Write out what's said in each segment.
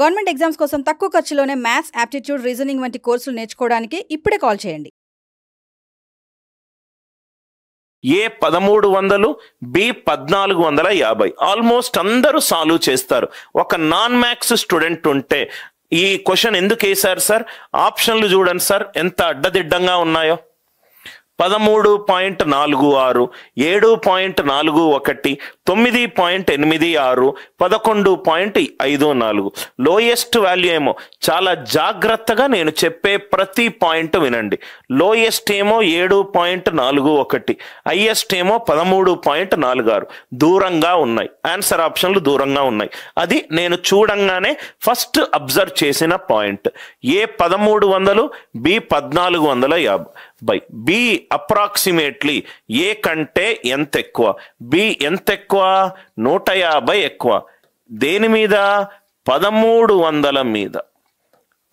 Government exams కోసం తక్కువ ఖర్చులోనే maths, aptitude, reasoning వంటి కోర్సులు నేర్చుకోవడానికి ఇప్పుడే కాల్ చేయండి. ఏ 1300, బి 1450. ఆల్మోస్ట్ అందరూ సాల్వ్ చేస్తారు. ఒక నాన్ మ్యాథ్స్ స్టూడెంట్ ఉంటే ఈ క్వశ్చన్ ఎందుకు వేశారు సార్? ఆప్షన్లు చూడండి సార్ ఎంత అడ్డదిడ్డంగా ఉన్నాయో. 13.46, 7.41, 9.86, 11.54. లోయెస్ట్ వాల్యూ ఏమో చాలా జాగ్రత్తగా నేను చెప్పే ప్రతి పాయింట్ వినండి. లోయెస్ట్ ఏమో 7.41, హైయెస్ట్ ఏమో 13.46. దూరంగా ఉన్నాయి, ఆన్సర్ ఆప్షన్లు దూరంగా ఉన్నాయి. అది నేను చూడంగానే ఫస్ట్ అబ్జర్వ్ చేసిన పాయింట్. ఏ 1300, బి 1450. బి అప్రాక్సిమేట్లీ ఏ కంటే ఎంత ఎక్కువ? బి ఎంత ఎక్కువ? 150 ఎక్కువ. దేని మీద? 1300 మీద.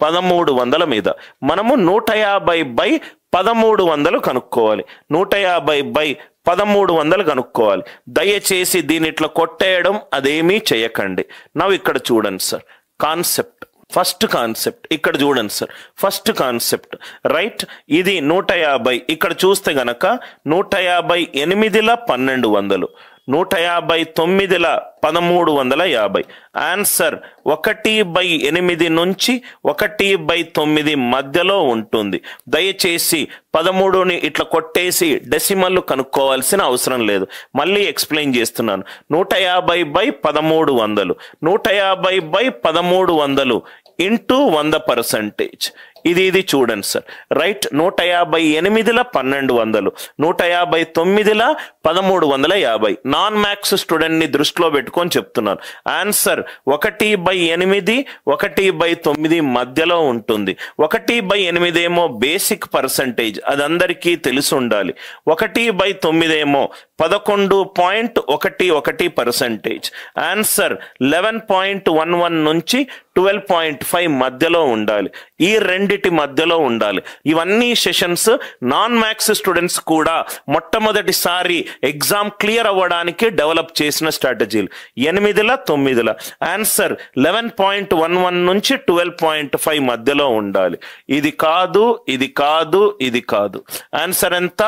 1300 మీద మనము 150/1300 కనుక్కోవాలి. 150/1300 కనుక్కోవాలి. దయచేసి దీని ఇట్లా కొట్టేయడం అదేమీ చేయకండి. నవ్వు ఇక్కడ చూడండి సార్, కాన్సెప్ట్. ఫస్ట్ కాన్సెప్ట్ ఇక్కడ చూడండి సార్, ఫస్ట్ కాన్సెప్ట్ రైట్. ఇది 150. ఇక్కడ చూస్తే గనక 158ల 1200, 159ల 1350. ఆన్సర్ 1/8 నుంచి 1/9 మధ్యలో ఉంటుంది. దయచేసి 13ని ఇట్లా కొట్టేసి డెసిమల్ కనుక్కోవాల్సిన అవసరం లేదు. మళ్ళీ ఎక్స్ప్లెయిన్ చేస్తున్నాను. 150/1300, 150/1300 ఇంటూ 100%. ఇది చూడండి సార్ రైట్. 158ల 1200, 159ల 1350. నాన్ మ్యాథ్స్ స్టూడెంట్ ని దృష్టిలో పెట్టుకొని చెప్తున్నాను. ఆన్సర్ 1/8, 1/9 మధ్యలో ఉంటుంది. 1/8 ఏమో బేసిక్ పర్సంటేజ్, అది అందరికీ తెలిసి ఉండాలి. 1/9 ఏమో 11.11%. ఆన్సర్ 11.11 నుంచి 12.5 మధ్యలో ఉండాలి. ఈ రెండిటి మధ్యలో ఉండాలి. ఇవన్నీ సెషన్స్ నాన్ మ్యాథ్స్ స్టూడెంట్స్ కూడా మొట్టమొదటిసారి ఎగ్జామ్ క్లియర్ అవ్వడానికి డెవలప్ చేసిన స్ట్రాటజీలు. 8ల 9ల ఆన్సర్ 11.11 నుంచి 12.5 మధ్యలో ఉండాలి. ఇది కాదు, ఇది కాదు, ఇది కాదు. ఆన్సర్ ఎంత?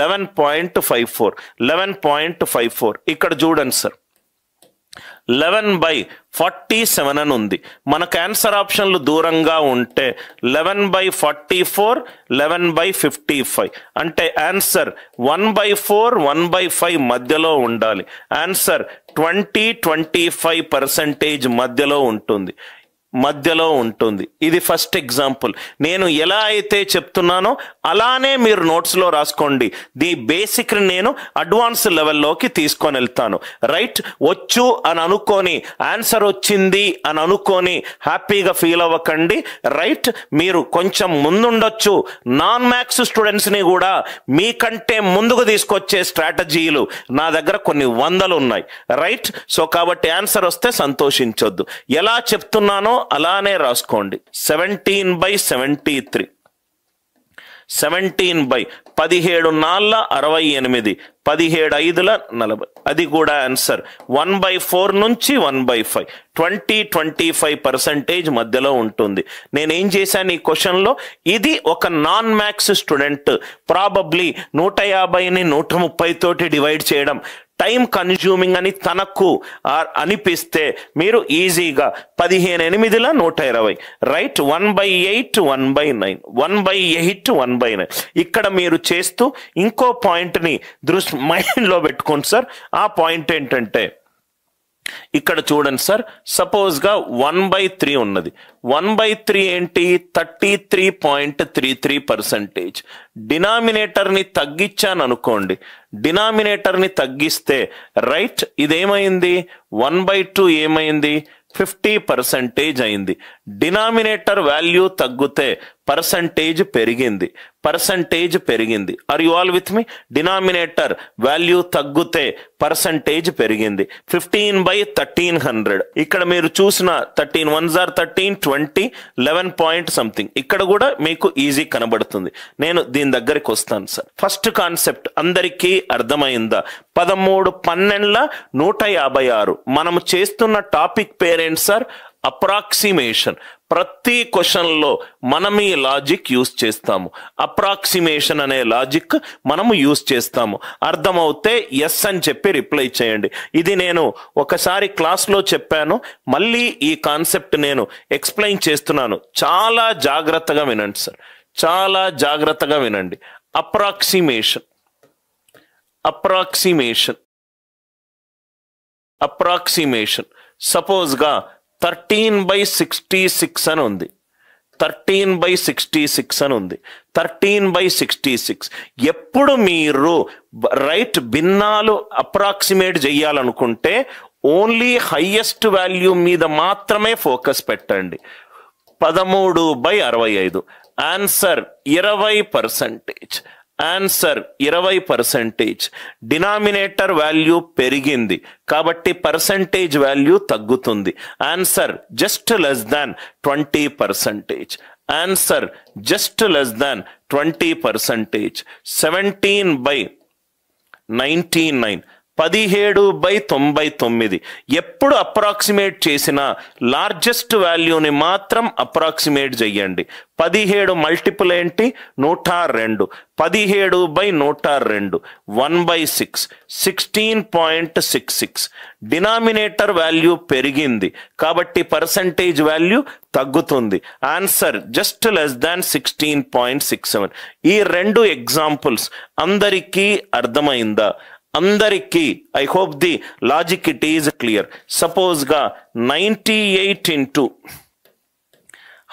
11.54. 11.54. ఇక్కడ చూడండి సార్, 11/47 అని ఉంది. మనకు ఆన్సర్ ఆప్షన్లు దూరంగా ఉంటే 11/44, 11/55. అంటే ఆన్సర్ 1/4, 1/5 మధ్యలో ఉండాలి. ఆన్సర్ 20-25% మధ్యలో ఉంటుంది. ఇది ఫస్ట్ ఎగ్జాంపుల్. నేను ఎలా అయితే చెప్తున్నానో అలానే మీరు నోట్స్లో రాసుకోండి. ది బేసిక్ నేను అడ్వాన్స్ లెవెల్లోకి తీసుకొని వెళ్తాను రైట్. వచ్చు అని అనుకొని, ఆన్సర్ వచ్చింది అని అనుకొని హ్యాపీగా ఫీల్ అవ్వకండి రైట్. మీరు కొంచెం ముందుండొచ్చు. నాన్ మ్యాథ్స్ స్టూడెంట్స్ని కూడా మీకంటే ముందుకు తీసుకొచ్చే స్ట్రాటజీలు నా దగ్గర కొన్ని వందలు ఉన్నాయి రైట్. సో కాబట్టి ఆన్సర్ వస్తే సంతోషించొద్దు. ఎలా చెప్తున్నానో అలానే రాసుకోండి. 17/73, 17/17 17/5 40. అది కూడా ఆన్సర్ 1/4 నుంచి 1/5, 20-25% మధ్యలో ఉంటుంది. నేనేం చేశాను ఈ క్వశ్చన్లో? ఇది ఒక నాన్ మ్యాథ్స్ స్టూడెంట్ ప్రాబబ్లీ 150ని 130 తోటి డివైడ్ చేయడం టైం కన్జ్యూమింగ్ అని తనకు అనిపిస్తే మీరు ఈజీగా 15/8ల 120 రైట్. 1/8, 1/9, 1/8, 1/9. ఇక్కడ మీరు చేస్తూ ఇంకో పాయింట్ని మైండ్లో పెట్టుకోండి సార్. ఆ పాయింట్ ఏంటంటే ఇక్కడ చూడండి సార్, సపోజ్గా 1/3 ఉన్నది. 1/3 ఏంటి? 33.33%. డినామినేటర్ని తగ్గించాను అనుకోండి. డినామినేటర్ని తగ్గిస్తే రైట్ ఇదేమైంది? 1/2 ఏమైంది? 50% అయింది. డినామినేటర్ వాల్యూ తగ్గితే పర్సంటేజ్ పెరిగింది. Are you all with me? Denominator value తగ్గితే పర్సంటేజ్ పెరిగింది. 15/1300. ఇక్కడ మీరు చూసిన 13 1s are 13, 20, 11 point something. ఇక్కడ కూడా మీకు ఈజీ కనబడుతుంది. నేను దీని దగ్గరికి వస్తాను సార్. ఫస్ట్ కాన్సెప్ట్ అందరికీ అర్థమైందా? 13 12 156. మనము చేస్తున్న టాపిక్ పేరేంటి సార్? అప్రాక్సిమేషన్. ప్రతి క్వశ్చన్లో మనం ఈ లాజిక్ యూస్ చేస్తాము. అప్రాక్సిమేషన్ అనే లాజిక్ మనము యూస్ చేస్తాము. అర్థమవుతే ఎస్ అని చెప్పి రిప్లై చేయండి. ఇది నేను ఒకసారి క్లాస్లో చెప్పాను, మళ్ళీ ఈ కాన్సెప్ట్ నేను ఎక్స్ప్లెయిన్ చేస్తున్నాను. చాలా జాగ్రత్తగా వినండి సార్, చాలా జాగ్రత్తగా వినండి. Approximation, approximation, approximation. సపోజ్గా 13/66 అని ఉంది. 13/66 అని ఉంది. 13/66 ఎప్పుడు మీరు రైట్ భిన్నాలు అప్రాక్సిమేట్ చేయాలనుకుంటే ఓన్లీ హైయెస్ట్ వాల్యూ మీద మాత్రమే ఫోకస్ పెట్టండి. 13/65 ఆన్సర్ 20%. ఆన్సర్ 20%. డినామినేటర్ వాల్యూ పెరిగింది కాబట్టి పర్సంటేజ్ వాల్యూ తగ్గుతుంది. ఆన్సర్ జస్ట్ లెస్ దాన్ 20%. ఆన్సర్ జస్ట్ లెస్ దాన్ 20%. 17/99 17/99 ఎప్పుడు అప్రాక్సిమేట్ చేసినా లార్జెస్ట్ వాల్యూని మాత్రం అప్రాక్సిమేట్ చెయ్యండి. 17 మల్టిపుల్ ఏంటి? 102. 17/102 1/6 16.66. డినామినేటర్ వాల్యూ పెరిగింది కాబట్టి పర్సంటేజ్ వాల్యూ తగ్గుతుంది. Answer just less than 16.67. ఈ రెండు ఎగ్జాంపుల్స్ అందరికీ అర్థమైందా? అందరికీ I hope the logic it is clear. సపోజ్గా 98 into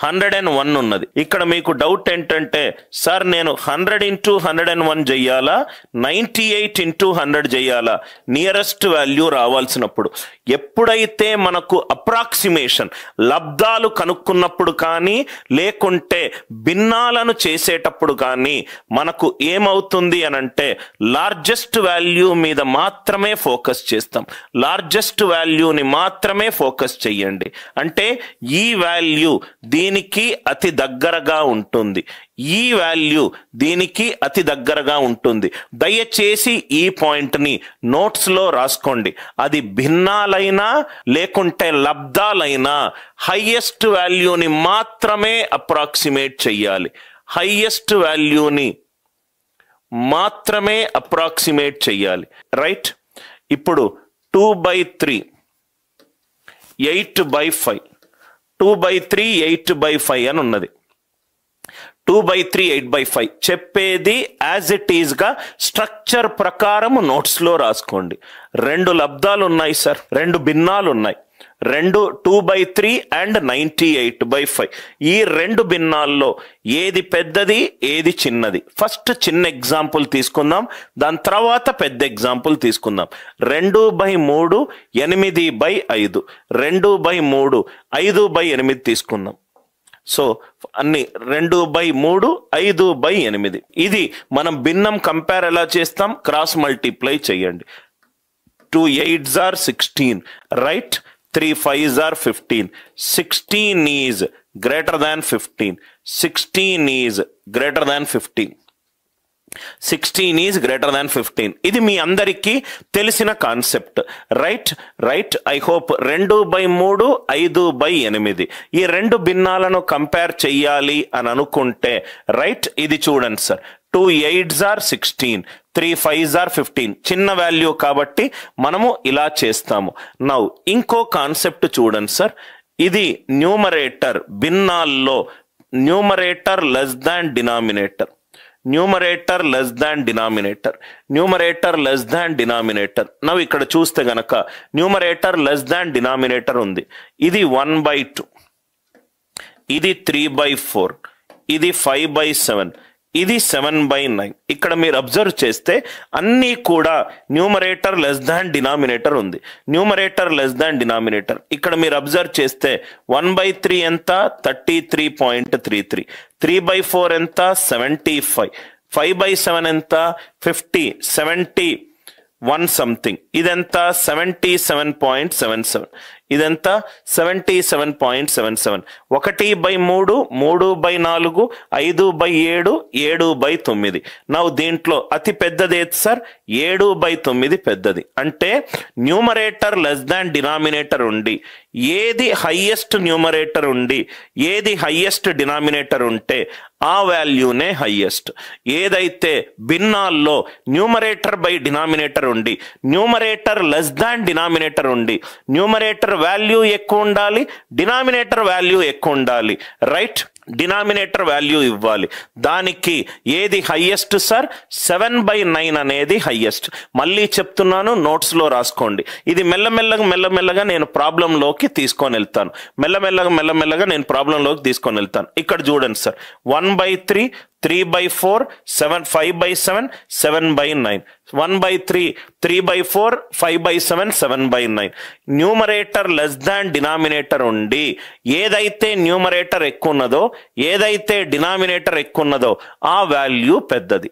101 ఉన్నది. ఇక్కడ మీకు డౌట్ ఏంటంటే సార్ నేను 100 into 101 చెయ్యాలా, 98 into 100 చెయ్యాలా? నియరెస్ట్ వాల్యూ రావాల్సినప్పుడు, ఎప్పుడైతే మనకు అప్రాక్సిమేషన్ లబ్ధాలు కనుక్కున్నప్పుడు కానీ లేకుంటే భిన్నాలను చేసేటప్పుడు కానీ మనకు ఏమవుతుంది అనంటే లార్జెస్ట్ వాల్యూ మీద మాత్రమే ఫోకస్ చేస్తాం. లార్జెస్ట్ వాల్యూని మాత్రమే ఫోకస్ చెయ్యండి. అంటే ఈ వాల్యూ దీనికి అతి దగ్గరగా ఉంటుంది, ఈ వాల్యూ దీనికి అతి దగ్గరగా ఉంటుంది. దయచేసి ఈ పాయింట్ని నోట్స్లో రాసుకోండి. అది భిన్నాలైనా లేకుంటే లబ్ధాలైనా హైయెస్ట్ వాల్యూని మాత్రమే అప్రాక్సిమేట్ చెయ్యాలి. హైయెస్ట్ వాల్యూని మాత్రమే అప్రాక్సిమేట్ చెయ్యాలి. రైట్? ఇప్పుడు 2/3 8/5 2/3 8/5 అని ఉన్నది. 2/3 8/5 చెప్పేది యాజ్ ఇట్ ఈజ్ గా స్ట్రక్చర్ ప్రకారం నోట్స్ లో రాసుకోండి. రెండు లబ్ధాలు ఉన్నాయి సార్, రెండు భిన్నాలు ఉన్నాయి. రెండు 2/3 అండ్ 98/5. ఈ రెండు భిన్నాల్లో ఏది పెద్దది ఏది చిన్నది? ఫస్ట్ చిన్న ఎగ్జాంపుల్ తీసుకుందాం, దాని తర్వాత పెద్ద ఎగ్జాంపుల్ తీసుకుందాం. 2/3 8/5. 2/3 5/8 తీసుకుందాం. సో అన్ని 2/3 5/8. ఇది మనం భిన్నం కంపేర్ ఎలా చేస్తాం? క్రాస్ మల్టిప్లై చేయండి. 2 8s are 16, right? 3 5s are 15. 16 is greater than 15. 16 is greater than 15. 16 is greater than 15. ఇది మీ అందరికీ తెలిసిన concept. Right? Right. I hope 2/3 5/8 ఈ రెండు భిన్నాలను కంపేర్ చెయ్యాలి అని అనుకుంటే రైట్ ఇది చూడండి sir. 2 8s are 16. 3 5s are 15. చిన్న వాల్యూ కాబట్టి మనము ఇలా చేస్తాము. నౌ ఇంకో కాన్సెప్ట్ చూడండి సార్. ఇది న్యూమరేటర్ భిన్నాల్లో numerator less than denominator. Numerator less than denominator. Numerator less than denominator. నవ్వు ఇక్కడ చూస్తే గనక న్యూమరేటర్ లెస్ దాన్ డినామినేటర్ ఉంది. ఇది 1/2, ఇది 3/4, ఇది 5/7, ఇది 7/9. ఇక్కడ మీరు అబ్జర్వ్ చేస్తే అన్నీ కూడా న్యూమరేటర్ లెస్ దాన్ డినామినేటర్ ఉంది. Numerator less than denominator. ఇక్కడ మీరు అబ్జర్వ్ చేస్తే 1/3 ఎంత? 33.33. 3/4 ఎంత? 75. 5/7 ఎంత? 50. 71 సంథింగ్. ఇదెంత? 77.77. ఇదెంత 77.77. 1/3, 3/4, 5/7, 7/9. నా దీంట్లో అతి పెద్దది ఏది సార్? 7/9 పెద్దది. అంటే న్యూమరేటర్ లెస్ దాన్ డినామినేటర్ ఉండి ఏది హైయెస్ట్ న్యూమరేటర్ ఉండి ఏది హైయెస్ట్ డినామినేటర్ ఉంటే ఆ వాల్యూనే హైయెస్ట్. ఏదైతే భిన్నాల్లో న్యూమరేటర్ బై డినామినేటర్ ఉండి న్యూమరేటర్ లెస్ దాన్ డినామినేటర్ ఉండి న్యూమరేటర్ వాల్యూ ఎక్కువ ఉండాలి, డినామినేటర్ వాల్యూ ఎక్కువ ఉండాలి, రైట్? డినామినేటర్ వాల్యూ ఇవ్వాలి. దానికి ఏది హైయెస్ట్ సార్? 7/9 అనేది హైయెస్ట్. మళ్ళీ చెప్తున్నాను, నోట్స్లో రాసుకోండి. ఇది మెల్లమెల్లగా నేను ప్రాబ్లంలోకి తీసుకొని వెళ్తాను. మెల్లమెల్లగా నేను ప్రాబ్లంలోకి తీసుకొని వెళ్తాను. ఇక్కడ చూడండి sir, 1/3, 3/4, 5/7, 7/9. 1/3, 3/4, 5/7, 7/9. Numerator less than denominator ఉండి ఏదైతే న్యూమరేటర్ ఎక్కువ ఉన్నదో ఏదైతే డినామినేటర్ ఎక్కువ ఉన్నదో ఆ వాల్యూ పెద్దది.